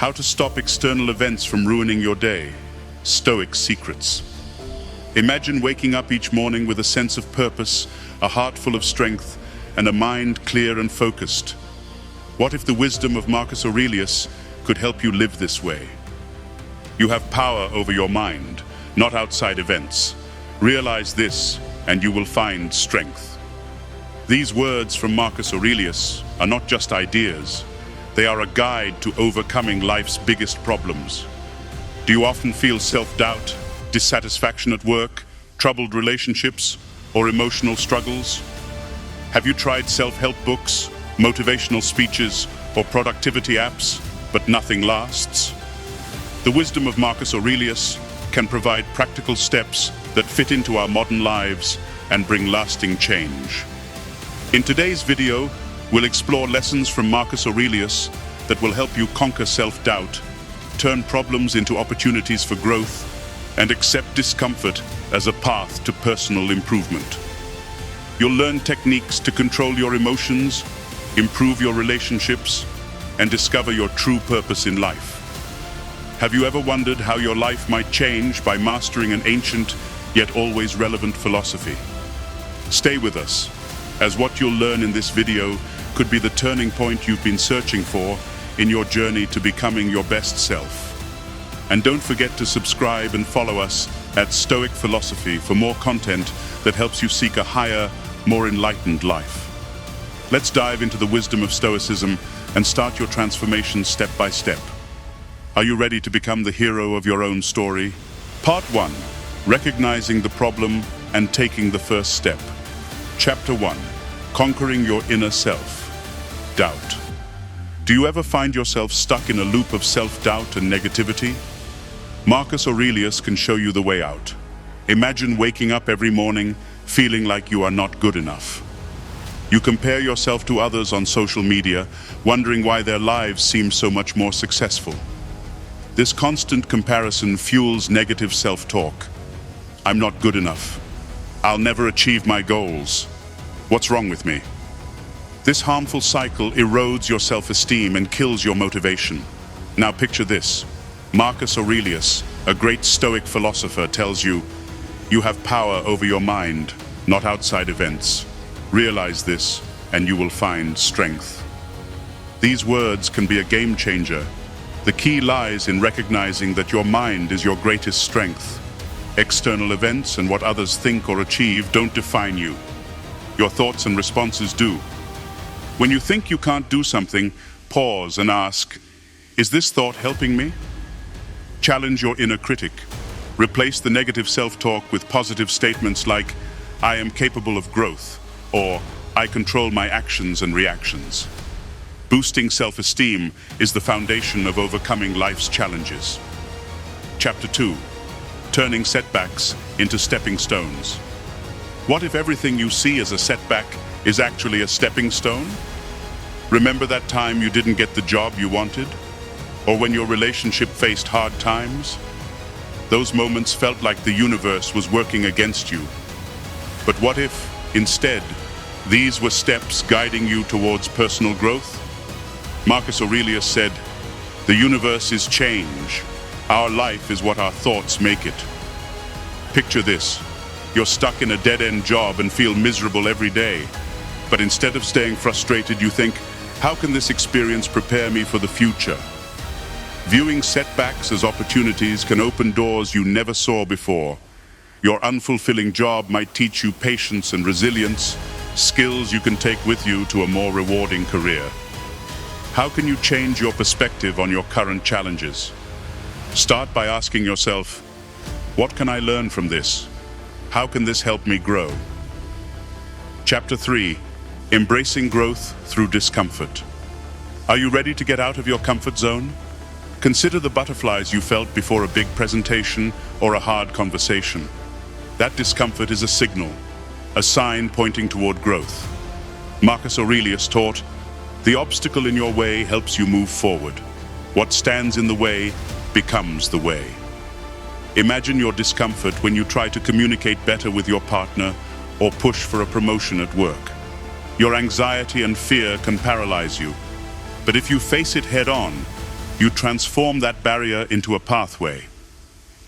How to stop external events from ruining your day. Stoic secrets. Imagine waking up each morning with a sense of purpose, a heart full of strength, and a mind clear and focused. What if the wisdom of Marcus Aurelius could help you live this way? You have power over your mind, not outside events. Realize this, and you will find strength. These words from Marcus Aurelius are not just ideas. They are a guide to overcoming life's biggest problems. Do you often feel self-doubt, dissatisfaction at work, troubled relationships, or emotional struggles? Have you tried self-help books, motivational speeches, or productivity apps, but nothing lasts? The wisdom of Marcus Aurelius can provide practical steps that fit into our modern lives and bring lasting change. In today's video, we'll explore lessons from Marcus Aurelius that will help you conquer self-doubt, turn problems into opportunities for growth, and accept discomfort as a path to personal improvement. You'll learn techniques to control your emotions, improve your relationships, and discover your true purpose in life. Have you ever wondered how your life might change by mastering an ancient yet always relevant philosophy? Stay with us, as what you'll learn in this video could be the turning point you've been searching for in your journey to becoming your best self. And don't forget to subscribe and follow us at Stoic Philosophy for more content that helps you seek a higher, more enlightened life. Let's dive into the wisdom of Stoicism and start your transformation step by step. Are you ready to become the hero of your own story? Part 1. Recognizing the problem and taking the first step. Chapter 1. Conquering your inner self. Doubt. Do you ever find yourself stuck in a loop of self-doubt and negativity? Marcus Aurelius can show you the way out. Imagine waking up every morning feeling like you are not good enough. You compare yourself to others on social media, wondering why their lives seem so much more successful. This constant comparison fuels negative self-talk. I'm not good enough. I'll never achieve my goals. What's wrong with me? This harmful cycle erodes your self-esteem and kills your motivation. Now picture this. Marcus Aurelius, a great Stoic philosopher, tells you, you have power over your mind, not outside events. Realize this, and you will find strength. These words can be a game changer. The key lies in recognizing that your mind is your greatest strength. External events and what others think or achieve don't define you. Your thoughts and responses do. When you think you can't do something, pause and ask, is this thought helping me? Challenge your inner critic. Replace the negative self-talk with positive statements like, I am capable of growth, or I control my actions and reactions. Boosting self-esteem is the foundation of overcoming life's challenges. Chapter 2. Turning setbacks into stepping stones. What if everything you see as a setback is actually a stepping stone? Remember that time you didn't get the job you wanted? Or when your relationship faced hard times? Those moments felt like the universe was working against you. But what if, instead, these were steps guiding you towards personal growth? Marcus Aurelius said, the universe is change. Our life is what our thoughts make it. Picture this. You're stuck in a dead-end job and feel miserable every day. But instead of staying frustrated, you think, how can this experience prepare me for the future? Viewing setbacks as opportunities can open doors you never saw before. Your unfulfilling job might teach you patience and resilience, skills you can take with you to a more rewarding career. How can you change your perspective on your current challenges? Start by asking yourself, what can I learn from this? How can this help me grow? Chapter 3. Embracing growth through discomfort. Are you ready to get out of your comfort zone? Consider the butterflies you felt before a big presentation or a hard conversation. That discomfort is a signal, a sign pointing toward growth. Marcus Aurelius taught, the obstacle in your way helps you move forward. What stands in the way becomes the way. Imagine your discomfort when you try to communicate better with your partner or push for a promotion at work. Your anxiety and fear can paralyze you. But if you face it head on, You transform that barrier into a pathway.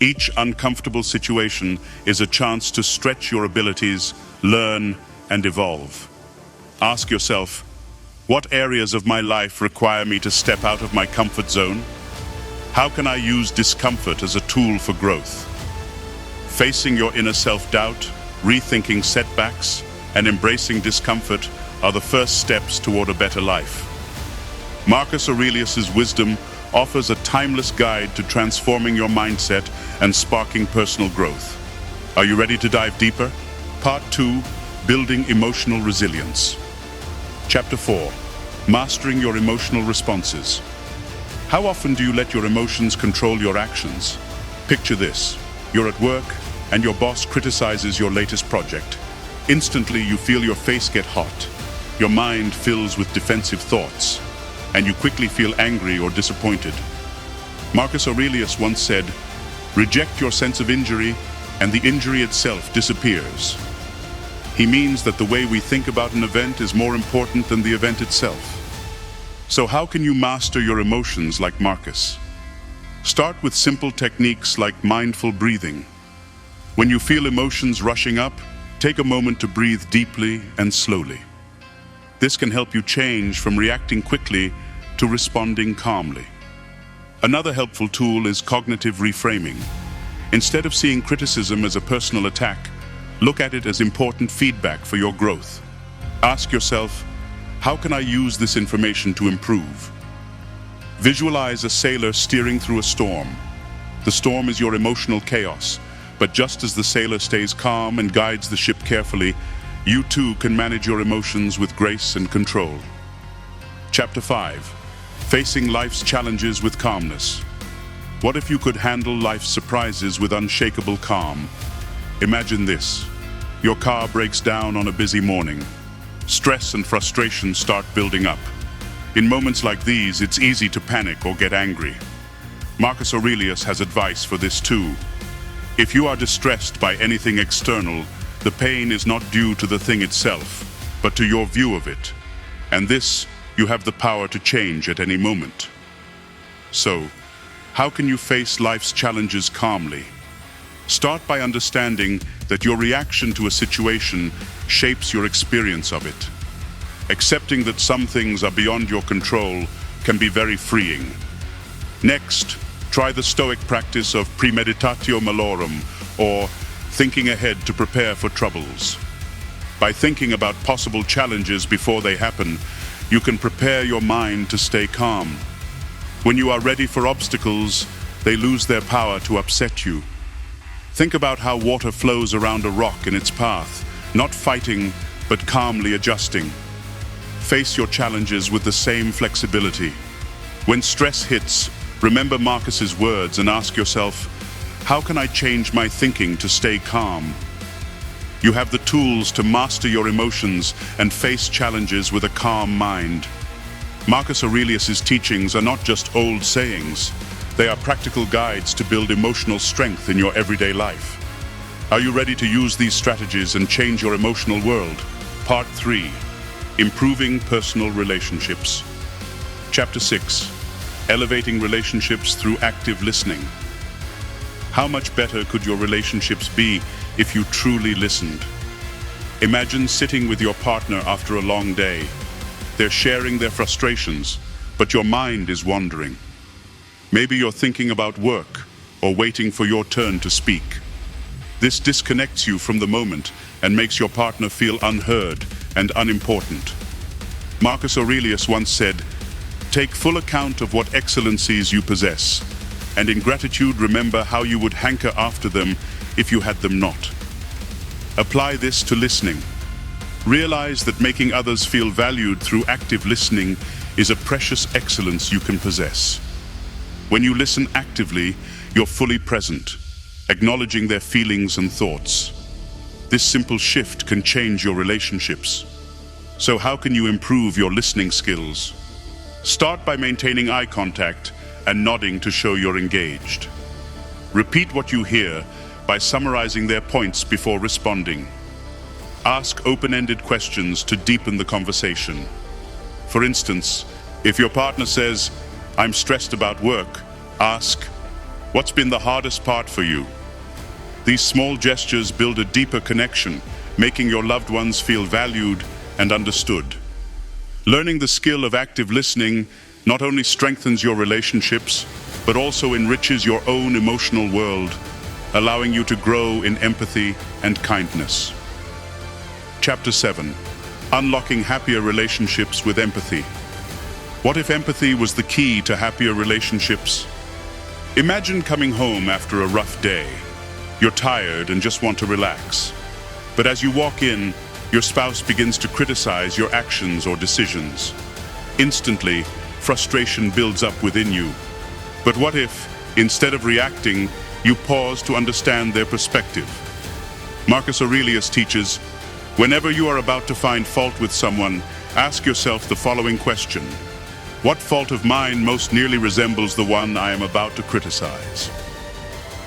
Each uncomfortable situation is a chance to stretch your abilities, learn, and evolve. Ask yourself, what areas of my life require me to step out of my comfort zone? How can I use discomfort as a tool for growth? Facing your inner self-doubt, rethinking setbacks, and embracing discomfort are the first steps toward a better life. Marcus Aurelius's wisdom offers a timeless guide to transforming your mindset and sparking personal growth. Are you ready to dive deeper? Part 2, Building Emotional Resilience. Chapter 4, Mastering Your Emotional Responses. How often do you let your emotions control your actions? Picture this. You're at work and your boss criticizes your latest project. Instantly, you feel your face get hot. Your mind fills with defensive thoughts, and you quickly feel angry or disappointed. Marcus Aurelius once said, "Reject your sense of injury, and the injury itself disappears." He means that the way we think about an event is more important than the event itself. So how can you master your emotions like Marcus? Start with simple techniques like mindful breathing. When you feel emotions rushing up, take a moment to breathe deeply and slowly. This can help you change from reacting quickly to responding calmly. Another helpful tool is cognitive reframing. Instead of seeing criticism as a personal attack, look at it as important feedback for your growth. Ask yourself, how can I use this information to improve? Visualize a sailor steering through a storm. The storm is your emotional chaos, but just as the sailor stays calm and guides the ship carefully, you too can manage your emotions with grace and control. Chapter 5, Facing Life's Challenges with Calmness. What if you could handle life's surprises with unshakable calm? Imagine this. Your car breaks down on a busy morning. Stress and frustration start building up. In moments like these, it's easy to panic or get angry. Marcus Aurelius has advice for this too. If you are distressed by anything external, the pain is not due to the thing itself, but to your view of it. And this, you have the power to change at any moment. So, how can you face life's challenges calmly? Start by understanding that your reaction to a situation shapes your experience of it. Accepting that some things are beyond your control can be very freeing. Next, try the Stoic practice of premeditatio malorum, or thinking ahead to prepare for troubles. By thinking about possible challenges before they happen, you can prepare your mind to stay calm. When you are ready for obstacles, they lose their power to upset you. Think about how water flows around a rock in its path, not fighting, but calmly adjusting. Face your challenges with the same flexibility. When stress hits, remember Marcus's words and ask yourself, how can I change my thinking to stay calm? You have the tools to master your emotions and face challenges with a calm mind. Marcus Aurelius's teachings are not just old sayings. They are practical guides to build emotional strength in your everyday life. Are you ready to use these strategies and change your emotional world? Part 3, Improving Personal Relationships. Chapter 6, Elevating Relationships Through Active Listening. How much better could your relationships be if you truly listened? Imagine sitting with your partner after a long day. They're sharing their frustrations, but your mind is wandering. Maybe you're thinking about work or waiting for your turn to speak. This disconnects you from the moment and makes your partner feel unheard and unimportant. Marcus Aurelius once said, "Take full account of what excellencies you possess, and in gratitude remember how you would hanker after them if you had them not." Apply this to listening. Realize that making others feel valued through active listening is a precious excellence you can possess. When you listen actively, you're fully present, acknowledging their feelings and thoughts. This simple shift can change your relationships. So how can you improve your listening skills? Start by maintaining eye contact and nodding to show you're engaged. Repeat what you hear by summarizing their points before responding. Ask open-ended questions to deepen the conversation. For instance, if your partner says, I'm stressed about work, ask, what's been the hardest part for you? These small gestures build a deeper connection, making your loved ones feel valued and understood. Learning the skill of active listening not only strengthens your relationships, but also enriches your own emotional world, allowing you to grow in empathy and kindness. Chapter 7. Unlocking happier relationships with empathy. What if empathy was the key to happier relationships? Imagine coming home after a rough day. You're tired and just want to relax. But as you walk in, your spouse begins to criticize your actions or decisions. Instantly, frustration builds up within you. But what if, instead of reacting, you pause to understand their perspective? Marcus Aurelius teaches, whenever you are about to find fault with someone, ask yourself the following question: what fault of mine most nearly resembles the one I am about to criticize?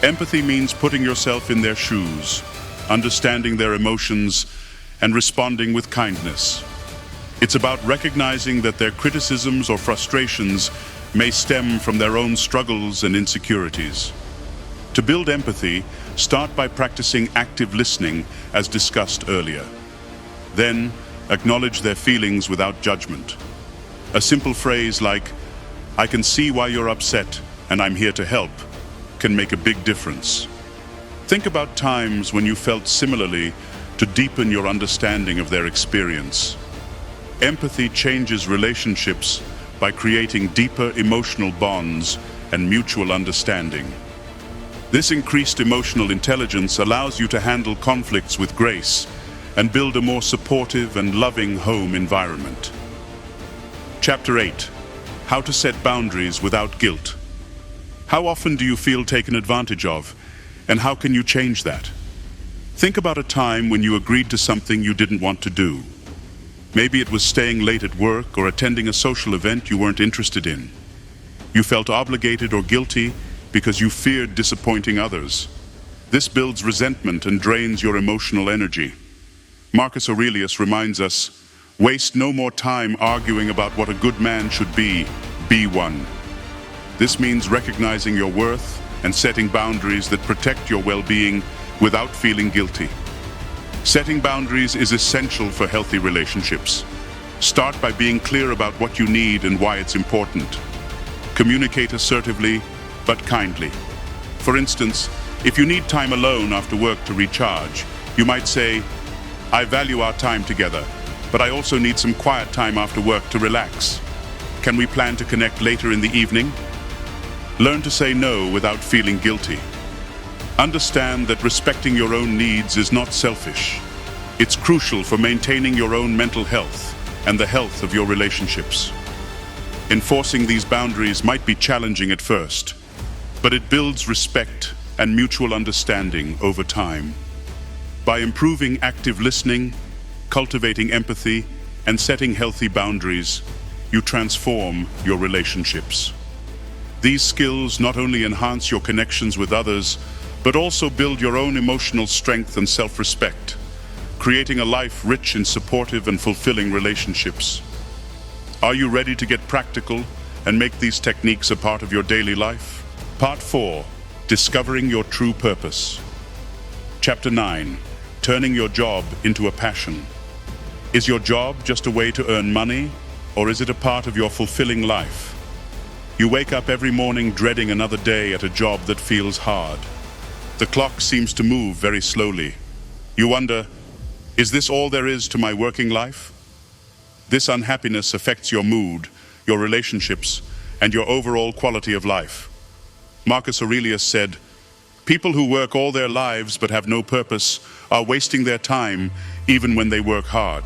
Empathy means putting yourself in their shoes, understanding their emotions, and responding with kindness. It's about recognizing that their criticisms or frustrations may stem from their own struggles and insecurities. To build empathy, start by practicing active listening, as discussed earlier. Then, acknowledge their feelings without judgment. A simple phrase like, "I can see why you're upset, and I'm here to help," can make a big difference. Think about times when you felt similarly to deepen your understanding of their experience. Empathy changes relationships by creating deeper emotional bonds and mutual understanding. This increased emotional intelligence allows you to handle conflicts with grace and build a more supportive and loving home environment. Chapter 8. How to set boundaries without guilt. How often do you feel taken advantage of, and how can you change that? Think about a time when you agreed to something you didn't want to do. Maybe it was staying late at work or attending a social event you weren't interested in. You felt obligated or guilty because you feared disappointing others. This builds resentment and drains your emotional energy. Marcus Aurelius reminds us, waste no more time arguing about what a good man should be one. This means recognizing your worth and setting boundaries that protect your well-being without feeling guilty. Setting boundaries is essential for healthy relationships. Start by being clear about what you need and why it's important. Communicate assertively, but kindly. For instance, if you need time alone after work to recharge, you might say, "I value our time together, but I also need some quiet time after work to relax. Can we plan to connect later in the evening?" Learn to say no without feeling guilty. Understand that respecting your own needs is not selfish. It's crucial for maintaining your own mental health and the health of your relationships. Enforcing these boundaries might be challenging at first, but it builds respect and mutual understanding over time. By improving active listening, cultivating empathy, and setting healthy boundaries, you transform your relationships. These skills not only enhance your connections with others, but also build your own emotional strength and self-respect, creating a life rich in supportive and fulfilling relationships. Are you ready to get practical and make these techniques a part of your daily life? Part 4. Discovering your true purpose. Chapter 9. Turning your job into a passion. Is your job just a way to earn money, or is it a part of your fulfilling life? You wake up every morning dreading another day at a job that feels hard. The clock seems to move very slowly. You wonder, is this all there is to my working life? This unhappiness affects your mood, your relationships, and your overall quality of life. Marcus Aurelius said, "People who work all their lives but have no purpose are wasting their time even when they work hard."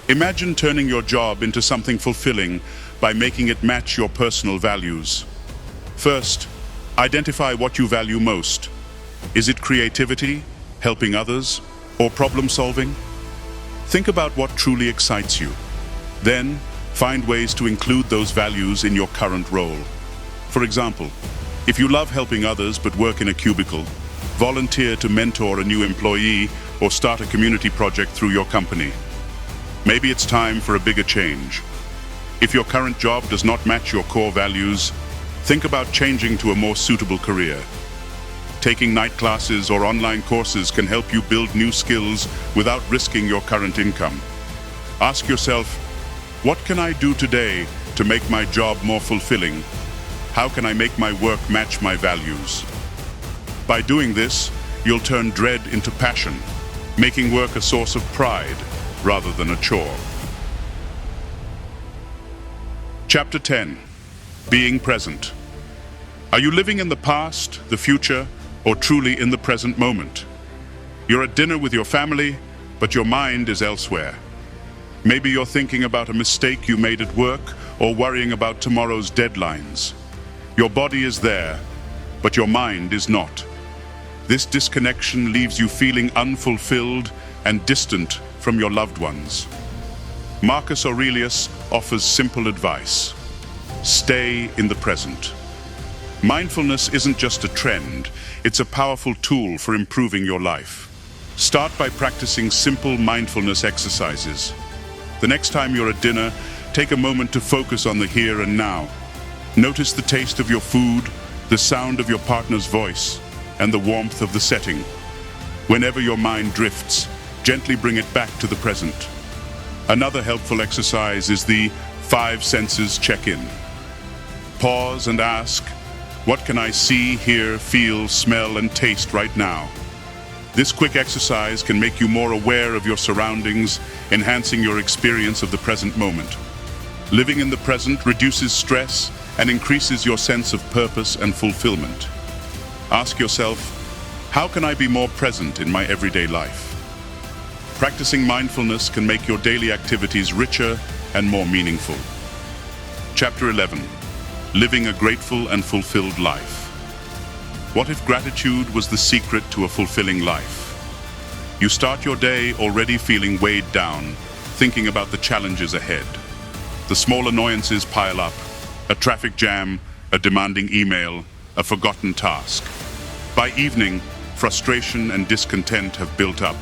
Imagine turning your job into something fulfilling by making it match your personal values. First, identify what you value most. Is it creativity, helping others, or problem solving? Think about what truly excites you. Then, find ways to include those values in your current role. For example, if you love helping others but work in a cubicle, volunteer to mentor a new employee or start a community project through your company. Maybe it's time for a bigger change. If your current job does not match your core values, think about changing to a more suitable career. Taking night classes or online courses can help you build new skills without risking your current income. Ask yourself, what can I do today to make my job more fulfilling? How can I make my work match my values? By doing this, you'll turn dread into passion, making work a source of pride rather than a chore. Chapter 10. Being present. Are you living in the past, the future, or truly in the present moment? You're at dinner with your family, but your mind is elsewhere. Maybe you're thinking about a mistake you made at work or worrying about tomorrow's deadlines. Your body is there, but your mind is not. This disconnection leaves you feeling unfulfilled and distant from your loved ones. Marcus Aurelius offers simple advice. Stay in the present. Mindfulness isn't just a trend, it's a powerful tool for improving your life. Start by practicing simple mindfulness exercises. The next time you're at dinner, take a moment to focus on the here and now. Notice the taste of your food, the sound of your partner's voice, and the warmth of the setting. Whenever your mind drifts, gently bring it back to the present. Another helpful exercise is the 5 senses check-in. Pause and ask, what can I see, hear, feel, smell, and taste right now? This quick exercise can make you more aware of your surroundings, enhancing your experience of the present moment. Living in the present reduces stress and increases your sense of purpose and fulfillment. Ask yourself, how can I be more present in my everyday life? Practicing mindfulness can make your daily activities richer and more meaningful. Chapter 11. Living a grateful and fulfilled life. What if gratitude was the secret to a fulfilling life? You start your day already feeling weighed down, thinking about the challenges ahead. The small annoyances pile up: a traffic jam, a demanding email, a forgotten task. By evening, frustration and discontent have built up,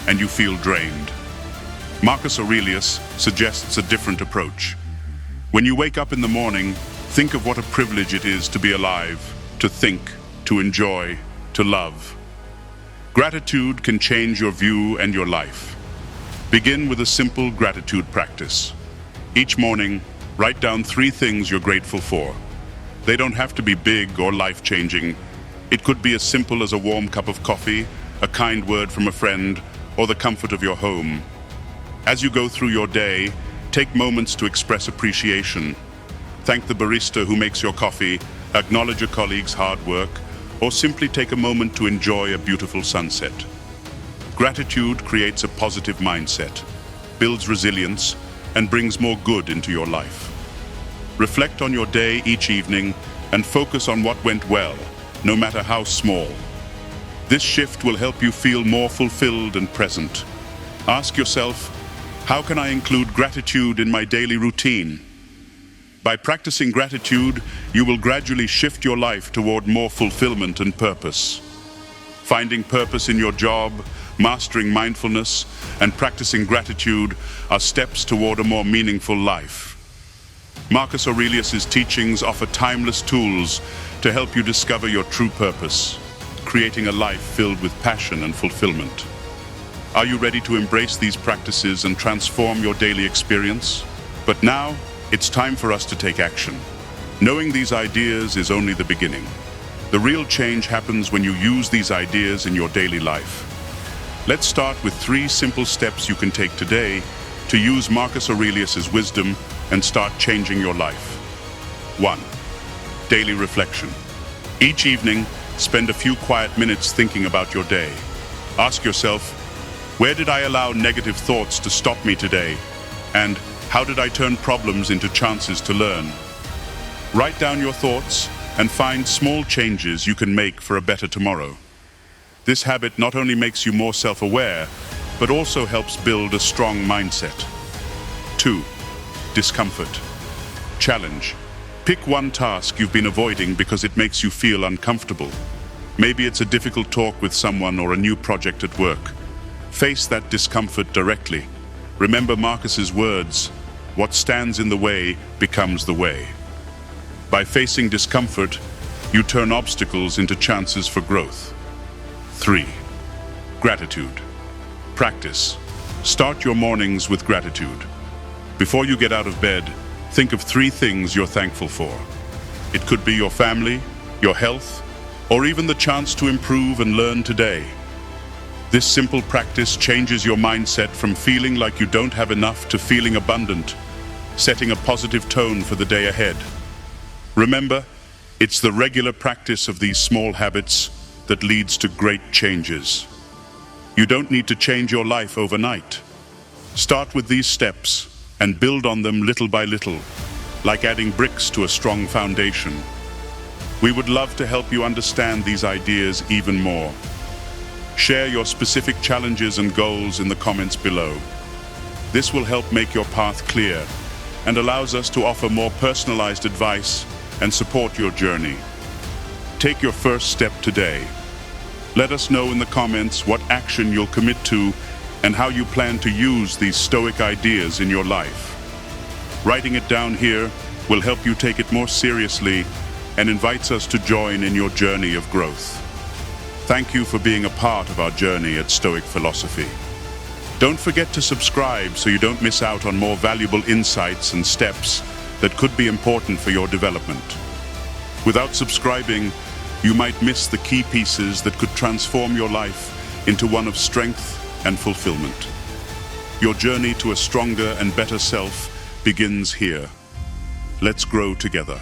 and you feel drained. Marcus Aurelius suggests a different approach. When you wake up in the morning, think of what a privilege it is to be alive, to think, to enjoy, to love. Gratitude can change your view and your life. Begin with a simple gratitude practice. Each morning, write down 3 things you're grateful for. They don't have to be big or life-changing. It could be as simple as a warm cup of coffee, a kind word from a friend, or the comfort of your home. As you go through your day, take moments to express appreciation. Thank the barista who makes your coffee, acknowledge a colleague's hard work, or simply take a moment to enjoy a beautiful sunset. Gratitude creates a positive mindset, builds resilience, and brings more good into your life. Reflect on your day each evening and focus on what went well, no matter how small. This shift will help you feel more fulfilled and present. Ask yourself, how can I include gratitude in my daily routine? By practicing gratitude, you will gradually shift your life toward more fulfillment and purpose. Finding purpose in your job, mastering mindfulness, and practicing gratitude are steps toward a more meaningful life. Marcus Aurelius's teachings offer timeless tools to help you discover your true purpose, creating a life filled with passion and fulfillment. Are you ready to embrace these practices and transform your daily experience? But now, it's time for us to take action. Knowing these ideas is only the beginning. The real change happens when you use these ideas in your daily life. Let's start with 3 simple steps you can take today to use Marcus Aurelius's wisdom and start changing your life. 1. Daily reflection. Each evening, spend a few quiet minutes thinking about your day. Ask yourself, where did I allow negative thoughts to stop me today? And how did I turn problems into chances to learn? Write down your thoughts and find small changes you can make for a better tomorrow. This habit not only makes you more self-aware, but also helps build a strong mindset. 2. Discomfort. Challenge. Pick one task you've been avoiding because it makes you feel uncomfortable. Maybe it's a difficult talk with someone or a new project at work. Face that discomfort directly. Remember Marcus's words, what stands in the way becomes the way. By facing discomfort, you turn obstacles into chances for growth. 3. Gratitude. Practice. Start your mornings with gratitude. Before you get out of bed, think of 3 things you're thankful for. It could be your family, your health, or even the chance to improve and learn today. This simple practice changes your mindset from feeling like you don't have enough to feeling abundant, setting a positive tone for the day ahead. Remember, it's the regular practice of these small habits that leads to great changes. You don't need to change your life overnight. Start with these steps and build on them little by little, like adding bricks to a strong foundation. We would love to help you understand these ideas even more. Share your specific challenges and goals in the comments below. This will help make your path clear and allows us to offer more personalized advice and support your journey. Take your first step today. Let us know in the comments what action you'll commit to and how you plan to use these Stoic ideas in your life. Writing it down here will help you take it more seriously and invites us to join in your journey of growth. Thank you for being a part of our journey at Stoic Philosophy. Don't forget to subscribe so you don't miss out on more valuable insights and steps that could be important for your development. Without subscribing, you might miss the key pieces that could transform your life into one of strength and fulfillment. Your journey to a stronger and better self begins here. Let's grow together.